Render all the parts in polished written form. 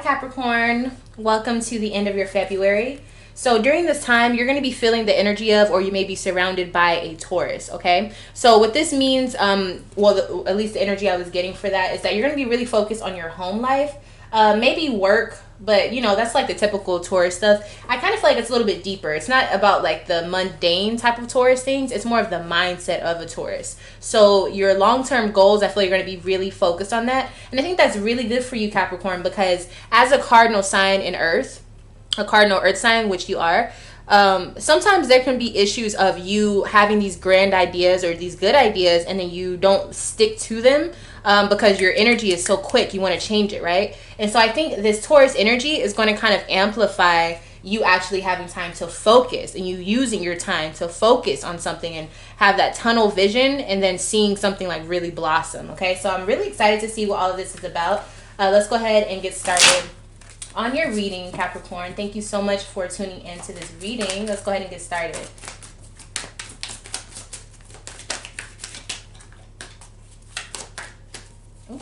Capricorn, welcome to the end of your February. So during this time, you're going to be feeling the energy of, or you may be surrounded by a Taurus, okay? So what this means, at least the energy I was getting for that is that you're going to be really focused on your home life, maybe work, but that's like the typical Taurus stuff. I kind of feel like it's a little bit deeper. It's not about like the mundane type of Taurus things. It's more of the mindset of a Taurus. So your long-term goals, I feel like you're going to be really focused on that. And I think that's really good for you, Capricorn, because as a cardinal sign in Earth, a cardinal earth sign, which you are, sometimes there can be issues of you having these grand ideas or these good ideas and then you don't stick to them because your energy is so quick, you want to change it, right? And so I think this Taurus energy is going to kind of amplify you actually having time to focus and you using your time to focus on something and have that tunnel vision and then seeing something like really blossom. Okay, so I'm really excited to see what all of this is about. Let's go ahead and get started on your reading, Capricorn. Thank you so much for tuning into this reading. Let's go ahead and get started. Ooh,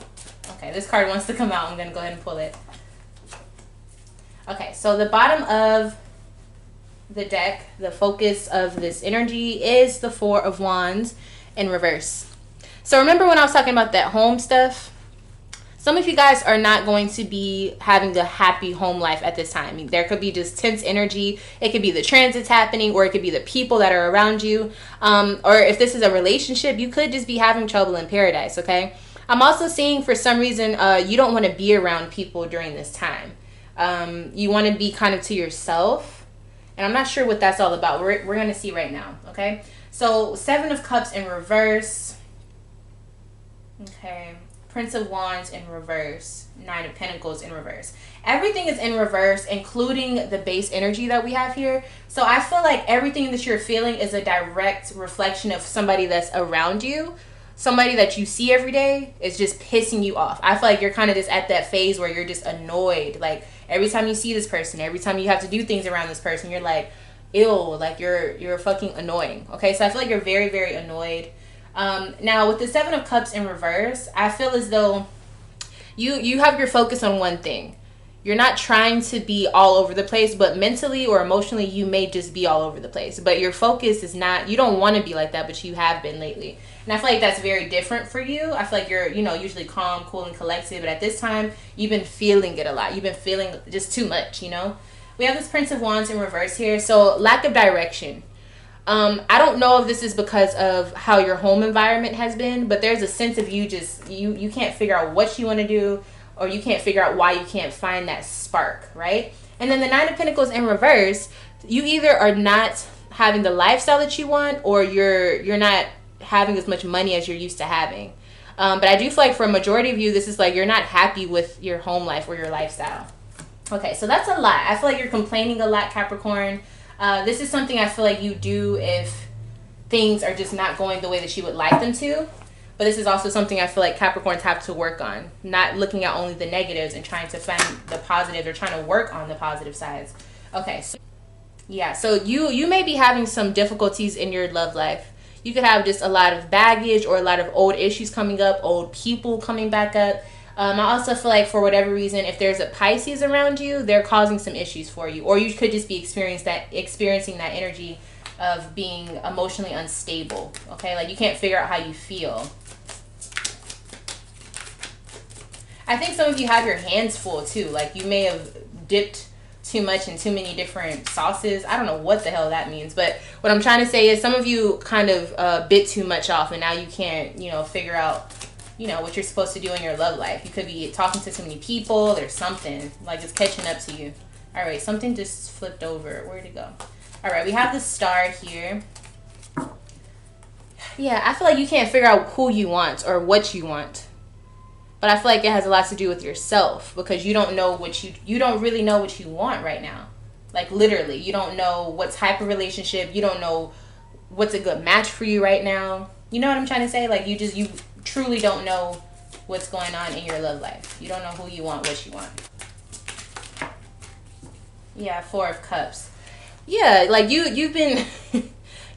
okay, this card wants to come out. I'm going to go ahead and pull it. Okay, so the bottom of the deck, the focus of this energy is the Four of Wands in reverse. So remember when I was talking about that home stuff? Some of you guys are not going to be having a happy home life at this time. I mean, there could be just tense energy. It could be the transits happening, or it could be the people that are around you. Or if this is a relationship, you could just be having trouble in paradise, okay? I'm also seeing for some reason you don't want to be around people during this time. You want to be kind of to yourself. And I'm not sure what that's all about. We're going to see right now, okay? So, Seven of Cups in reverse. Okay. Prince of Wands in reverse, Nine of Pentacles in reverse. Everything is in reverse, including the base energy that we have here. So I feel like everything that you're feeling is a direct reflection of somebody that's around you. Somebody that you see every day is just pissing you off. I feel like you're kind of just at that phase where you're just annoyed. Like every time you see this person, every time you have to do things around this person, you're like, ew, like you're fucking annoying. Okay, so I feel like you're very, very annoyed. Now with the Seven of Cups in reverse, I feel as though you have your focus on one thing. You're not trying to be all over the place, but mentally or emotionally you may just be all over the place. But your focus is not, you don't want to be like that, but you have been lately. And I feel like that's very different for you. I feel like you're, usually calm, cool, and collected, but at this time you've been feeling it a lot. You've been feeling just too much, We have this Prince of Wands in reverse here. So lack of direction. I don't know if this is because of how your home environment has been, but there's a sense of you just, you can't figure out what you want to do, or you can't figure out why you can't find that spark, right? And then the Nine of Pentacles in reverse, you either are not having the lifestyle that you want, or you're not having as much money as you're used to having. But I do feel like for a majority of you, this is like you're not happy with your home life or your lifestyle. Okay, so that's a lot. I feel like you're complaining a lot, Capricorn. This is something I feel like you do if things are just not going the way that you would like them to. But this is also something I feel like Capricorns have to work on. Not looking at only the negatives and trying to find the positives or trying to work on the positive sides. Okay, so yeah, so you may be having some difficulties in your love life. You could have just a lot of baggage or a lot of old issues coming up, old people coming back up. I also feel like for whatever reason, if there's a Pisces around you, they're causing some issues for you. Or you could just be experiencing that energy of being emotionally unstable. Okay, like you can't figure out how you feel. I think some of you have your hands full too. Like you may have dipped too much in too many different sauces. I don't know what the hell that means. But what I'm trying to say is some of you kind of bit too much off and now you can't, figure out what you're supposed to do in your love life. You could be talking to too many people. There's something like it's catching up to you. All right, something just flipped over. Where'd it go? All right, we have the Star here. Yeah, I feel like you can't figure out who you want or what you want. But I feel like it has a lot to do with yourself because you don't know you don't really know what you want right now. Like literally, you don't know what type of relationship. You don't know what's a good match for you right now. You know what I'm trying to say? Like you truly don't know what's going on in your love life. You don't know who you want, what you want. Yeah, Four of Cups. Yeah, like you've been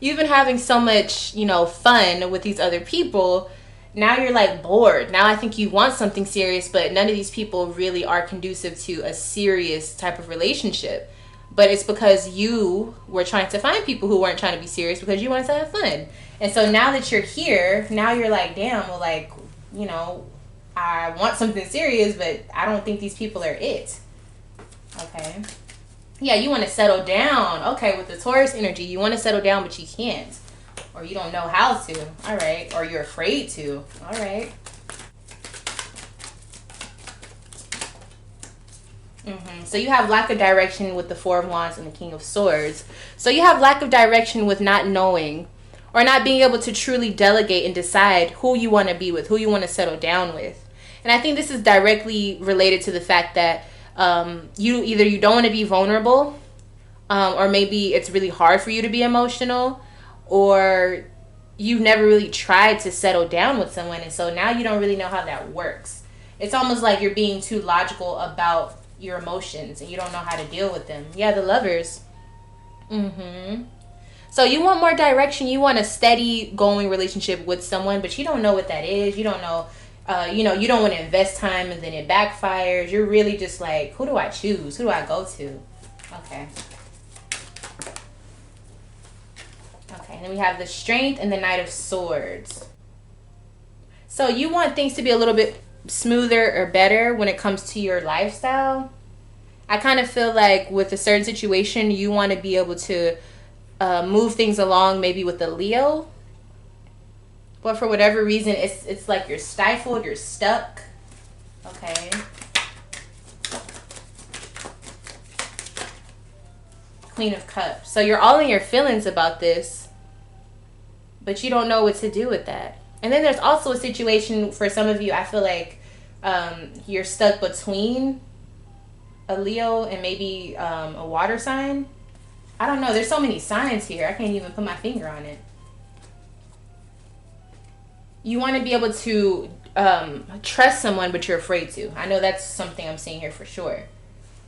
you've been having so much, fun with these other people, now you're like bored. Now I think you want something serious, but none of these people really are conducive to a serious type of relationship. But it's because you were trying to find people who weren't trying to be serious because you wanted to have fun. And so now that you're here, now you're like, damn, well, like, you know, I want something serious, but I don't think these people are it. Okay. Yeah, you want to settle down. Okay, with the Taurus energy, you want to settle down, but you can't. Or you don't know how to. All right. Or you're afraid to. All right. So you have lack of direction with the Four of Wands and the King of Swords. So you have lack of direction with not knowing or not being able to truly delegate and decide who you want to be with, who you want to settle down with. And I think this is directly related to the fact that you don't want to be vulnerable, or maybe it's really hard for you to be emotional, or you've never really tried to settle down with someone, and so now you don't really know how that works. It's almost like you're being too logical about your emotions and you don't know how to deal with them. Yeah, the Lovers. So you want more direction. You want a steady going relationship with someone, but you don't know what that is. You don't know, you don't want to invest time and then it backfires. You're really just like, who do I choose? Who do I go to? Okay. Okay, and then we have the Strength and the Knight of Swords. So you want things to be a little bit smoother or better when it comes to your lifestyle. I kind of feel like with a certain situation, you want to be able to move things along, maybe with the Leo. But for whatever reason, it's like you're stifled, you're stuck. Okay. Queen of Cups. So you're all in your feelings about this, but you don't know what to do with that. And then there's also a situation for some of you, I feel like you're stuck between a Leo and maybe a water sign. I don't know. There's so many signs here. I can't even put my finger on it. You want to be able to trust someone, but you're afraid to. I know that's something I'm seeing here for sure.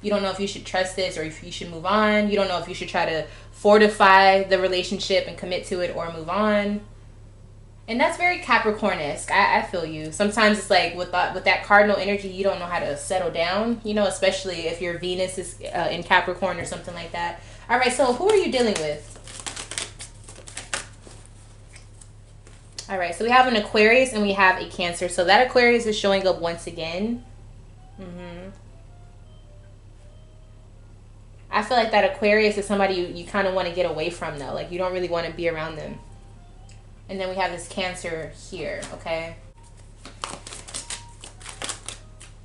You don't know if you should trust this or if you should move on. You don't know if you should try to fortify the relationship and commit to it or move on. And that's very Capricorn-esque. I feel you. Sometimes it's like with that cardinal energy, you don't know how to settle down, especially if your Venus is in Capricorn or something like that. All right, so who are you dealing with? All right, so we have an Aquarius and we have a Cancer. So that Aquarius is showing up once again. I feel like that Aquarius is somebody you kind of want to get away from, though. Like, you don't really want to be around them. And then we have this Cancer here, okay?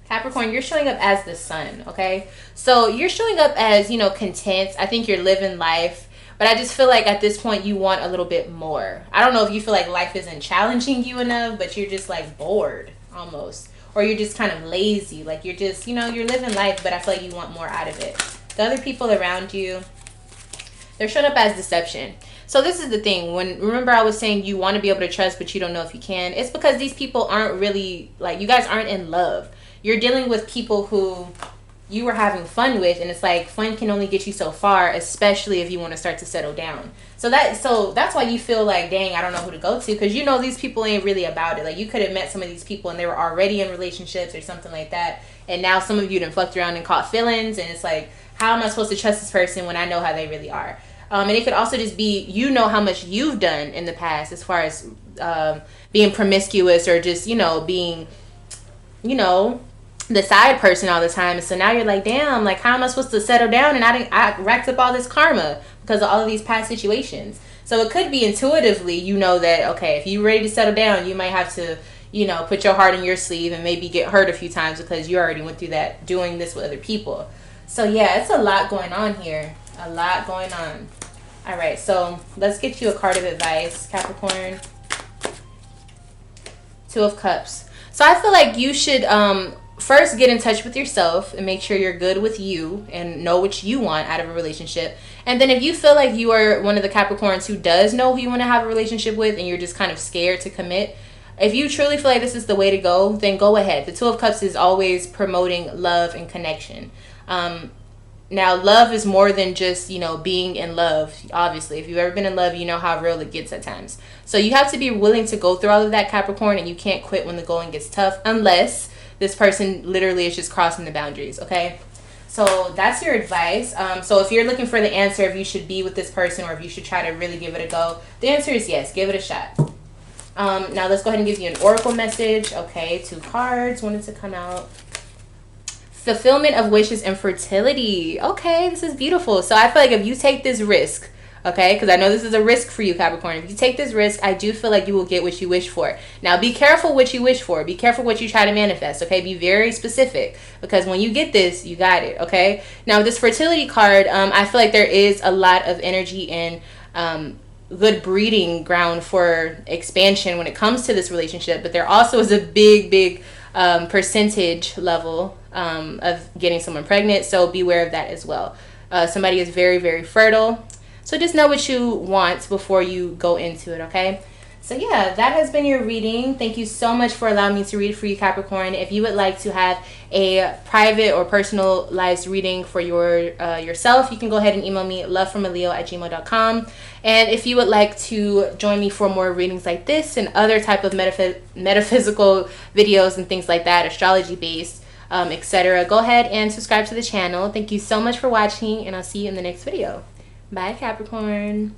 Capricorn, you're showing up as the Sun, okay? So you're showing up as, content. I think you're living life. But I just feel like at this point you want a little bit more. I don't know if you feel like life isn't challenging you enough, but you're just like bored almost. Or you're just kind of lazy. Like you're just, you're living life, but I feel like you want more out of it. The other people around you, they're showing up as deception. So this is the thing. Remember I was saying you want to be able to trust, but you don't know if you can. It's because these people aren't really, like, you guys aren't in love. You're dealing with people who you were having fun with, and it's like fun can only get you so far, especially if you want to start to settle down. So that's why you feel like, dang, I don't know who to go to, because these people ain't really about it. Like, you could have met some of these people and they were already in relationships or something like that, and now some of you done fucked around and caught feelings, and it's like, how am I supposed to trust this person when I know how they really are? And it could also just be, how much you've done in the past as far as being promiscuous or just, being, the side person all the time. And so now you're like, damn, like, how am I supposed to settle down? And I racked up all this karma because of all of these past situations. So it could be intuitively, that, okay, if you're ready to settle down, you might have to, put your heart in your sleeve and maybe get hurt a few times because you already went through that doing this with other people. So yeah, it's a lot going on here. A lot going on. All right, so let's get you a card of advice, Capricorn. Two of Cups. So I feel like you should first get in touch with yourself and make sure you're good with you and know what you want out of a relationship. And then if you feel like you are one of the Capricorns who does know who you want to have a relationship with and you're just kind of scared to commit, if you truly feel like this is the way to go, then go ahead. The Two of Cups is always promoting love and connection. Now, love is more than just, being in love. Obviously, if you've ever been in love, you know how real it gets at times. So you have to be willing to go through all of that, Capricorn, and you can't quit when the going gets tough unless this person literally is just crossing the boundaries, okay? So that's your advice. So if you're looking for the answer, if you should be with this person or if you should try to really give it a go, the answer is yes, give it a shot. Now let's go ahead and give you an oracle message. Okay, 2 cards wanted to come out. Fulfillment of wishes and fertility. Okay, this is beautiful. So I feel like if you take this risk, okay, because I know this is a risk for you, Capricorn. If you take this risk, I do feel like you will get what you wish for. Now, be careful what you wish for. Be careful what you try to manifest, okay? Be very specific, because when you get this, you got it, okay? Now, this fertility card, I feel like there is a lot of energy and good breeding ground for expansion when it comes to this relationship, but there also is a big percentage level of getting someone pregnant, so beware of that as well. Somebody is very fertile, so just know what you want before you go into it, okay? So yeah, that has been your reading. Thank you so much for allowing me to read for you, Capricorn. If you would like to have a private or personalized reading for yourself, you can go ahead and email me lovefromaleo@gmail.com. And if you would like to join me for more readings like this and other type of metaphysical videos and things like that, astrology based, etc., go ahead and subscribe to the channel. Thank you so much for watching, and I'll see you in the next video. Bye, Capricorn.